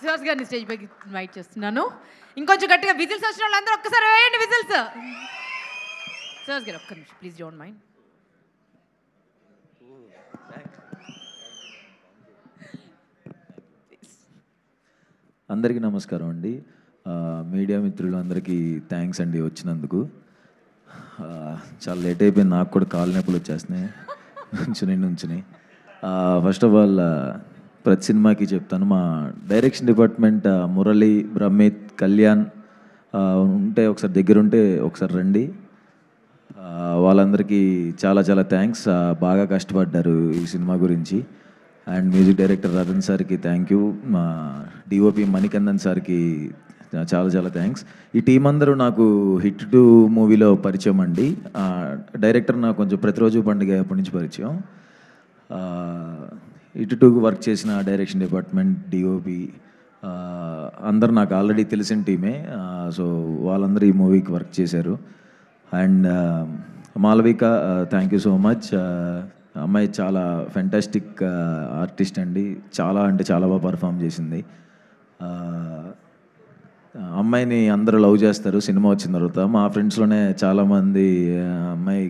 సుహాస్ గారిని స్టేజ్ పైకి ఇన్వైట్ చేస్తున్నాను. ఇంకొంచెం గట్టిగా విజిల్స్ వచ్చిన వాళ్ళందరూ ఒక్కసారి వేయండి విజిల్స్. సుహాస్ గారు ఒక్క నిమిషం ప్లీజ్ డోంట్ మైండ్. అందరికీ నమస్కారం అండి. మీడియా మిత్రులు అందరికీ థ్యాంక్స్ అండి వచ్చినందుకు. చాలా లేట్ అయిపోయింది, నాకు కూడా కాళ్ళ నొప్పులు వచ్చేస్తున్నాయి నుంచుని. ఫస్ట్ ఆఫ్ ఆల్ ప్రతి సినిమాకి చెప్తాను, మా డైరెక్షన్ డిపార్ట్మెంట్ మురళి, బ్రహ్మిత్, కళ్యాణ్ ఉంటే ఒకసారి దగ్గరుంటే ఒకసారి రండి. వాళ్ళందరికీ చాలా చాలా థ్యాంక్స్. బాగా కష్టపడ్డారు ఈ సినిమా గురించి. అండ్ మ్యూజిక్ డైరెక్టర్ రతన్ సార్కి థ్యాంక్ యూ. మా డిఓపి మణికందన్ సార్కి చాలా చాలా థ్యాంక్స్. ఈ టీం అందరూ నాకు హిట్ 2 మూవీలో పరిచయం అండి. డైరెక్టర్ నాకు కొంచెం ప్రతిరోజు పండుగ అప్పటి నుంచి పరిచయం. హిట్ 2 వర్క్ చేసిన డైరెక్షన్ డిపార్ట్మెంట్, డిఓపి అందరు నాకు ఆల్రెడీ తెలిసిన టీమే. సో వాళ్ళందరూ ఈ మూవీకి వర్క్ చేశారు. And Malavika thank you so much. అమ్మాయి చాలా ఫెంటాస్టిక్ ఆర్టిస్ట్ అండి, చాలా అంటే చాలా బాగా పర్ఫామ్ చేసింది. అమ్మాయిని అందరూ లవ్ చేస్తారు సినిమా వచ్చిన తర్వాత. మా ఫ్రెండ్స్లోనే చాలామంది అమ్మాయి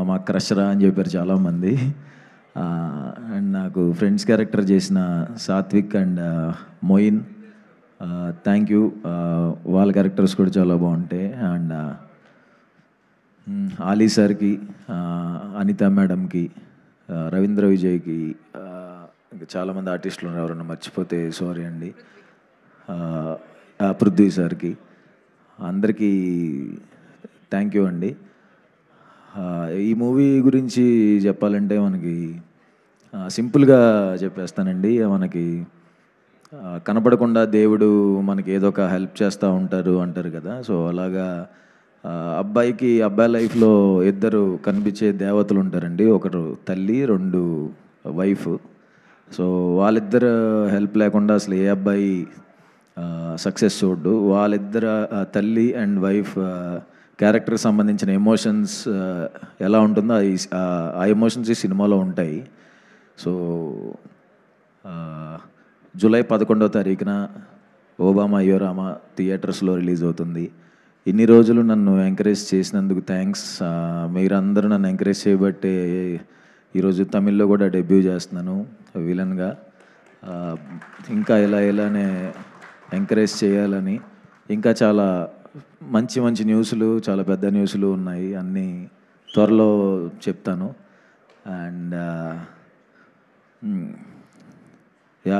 మా క్రషరా అని చెప్పారు చాలామంది. అండ్ నాకు ఫ్రెండ్స్ క్యారెక్టర్ చేసిన Satvik and Moin thank you. వాళ్ళ క్యారెక్టర్స్ కూడా చాలా బాగుంటాయి. అండ్ ఆలీ సార్కి, అనిత మేడంకి, రవీంద్ర విజయ్కి, ఇంకా చాలామంది ఆర్టిస్టులు ఉన్నారు, ఎవరన్నా మర్చిపోతే సారీ అండి. పృథ్వీ సార్కి, అందరికీ థ్యాంక్ యూ అండి. ఈ మూవీ గురించి చెప్పాలంటే మనకి సింపుల్గా చెప్పేస్తానండి. మనకి కనపడకుండా దేవుడు మనకి ఏదో ఒక హెల్ప్ చేస్తూ ఉంటారు అంటారు కదా. సో అలాగా అబ్బాయికి అబ్బాయి లైఫ్లో 2 కనిపించే దేవతలు ఉంటారండి. ఒకరు తల్లి, 2 వైఫ్. సో వాళ్ళిద్దరు హెల్ప్ లేకుండా అసలు ఏ అబ్బాయి సక్సెస్ చూడ్డు. వాళ్ళిద్దరు తల్లి అండ్ వైఫ్ క్యారెక్టర్కి సంబంధించిన ఎమోషన్స్ ఎలా ఉంటుందో ఆ ఎమోషన్స్ ఈ సినిమాలో ఉంటాయి. సో జూలై 11వ తారీఖున ఓబామా అయ్యో రామా థియేటర్స్లో రిలీజ్ అవుతుంది. ఇన్ని రోజులు నన్ను ఎంకరేజ్ చేసినందుకు థ్యాంక్స్. మీరందరూ నన్ను ఎంకరేజ్ చేయబట్టే ఈరోజు తమిళ్లో కూడా డెబ్యూ చేస్తున్నాను విలన్గా. ఇంకా ఇలానే ఎంకరేజ్ చేయాలని, ఇంకా చాలా మంచి మంచి న్యూస్లు, చాలా పెద్ద న్యూస్లు ఉన్నాయి, అన్నీ త్వరలో చెప్తాను. అండ్ యా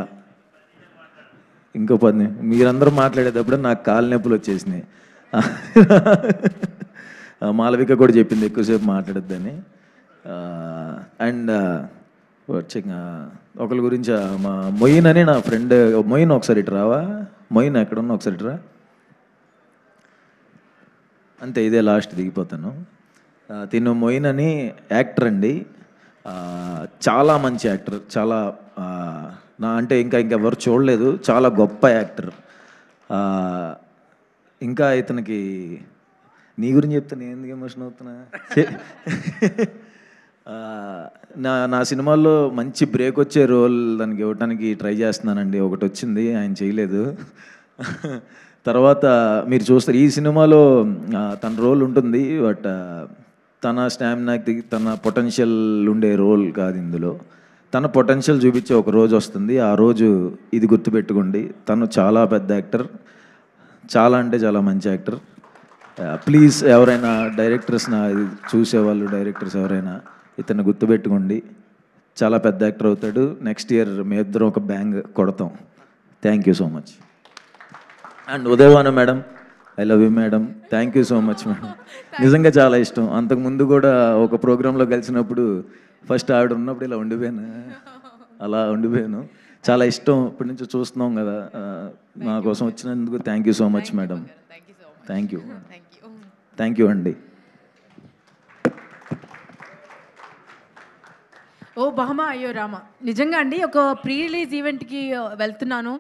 ఇంకో 10 మీరందరూ మాట్లాడేటప్పుడు నాకు కాళ్ళ నొప్పులు వచ్చేసినాయి. మాలవిక కూడా చెప్పింది ఎక్కువసేపు మాట్లాడద్దని. అండ్ ఒకరి గురించి మా మొయిన్ అని నా ఫ్రెండ్. మొయిన్ ఒకసారి ఇటు రావా? మొయిన్ ఎక్కడున్నా ఒకసారి ఇటు రా. అంతే, ఇదే లాస్ట్, దిగిపోతాను. తిను మొయిన్ అని యాక్టర్ అండి. చాలా మంచి యాక్టర్, చాలా అంటే ఇంకా ఎవరు చూడలేదు, చాలా గొప్ప యాక్టర్. ఇంకా ఇతనికి నీ గురించి చెప్తే నేను ఎందుకు ఎమోషన్ అవుతున్నా. నా సినిమాల్లో మంచి బ్రేక్ వచ్చే రోల్ దానికి ఇవ్వటానికి ట్రై చేస్తున్నానండి. ఒకటి వచ్చింది, ఆయన చేయలేదు. తర్వాత మీరు చూస్తారు ఈ సినిమాలో తన రోల్ ఉంటుంది, బట్ తన స్టామినాకి తన పొటెన్షియల్ ఉండే రోల్ కాదు ఇందులో. తన పొటెన్షియల్ చూపించే ఒక రోజు వస్తుంది, ఆ రోజు ఇది గుర్తుపెట్టుకోండి. తను చాలా పెద్ద యాక్టర్, చాలా అంటే చాలా మంచి యాక్టర్. ప్లీజ్ ఎవరైనా డైరెక్టర్స్ చూసేవాళ్ళు, డైరెక్టర్స్ ఎవరైనా ఇతను గుర్తుపెట్టుకోండి. చాలా పెద్ద యాక్టర్ అవుతాడు. నెక్స్ట్ ఇయర్ మీ ఇద్దరం ఒక బ్యాంగ్ కొడతాం. Thank you so much. And ఉదయవాన madam, I love you madam. Thank you so much madam. నిజంగా చాలా ఇష్టం. అంతకుముందు కూడా ఒక ప్రోగ్రాంలో కలిసినప్పుడు ఫస్ట్ ఆవిడ ఉన్నప్పుడు ఇలా ఉండిపోయాను. చాలా ఇష్టం. ఇప్పటి నుంచి చూస్తున్నాం కదా. నా కోసం వచ్చినందుకు thank you so much madam. Thank you అండి. ఓ బామా అయ్యో రామా, నిజంగా అండి ఒక ప్రీ రిలీజ్ ఈవెంట్కి వెళ్తున్నాను.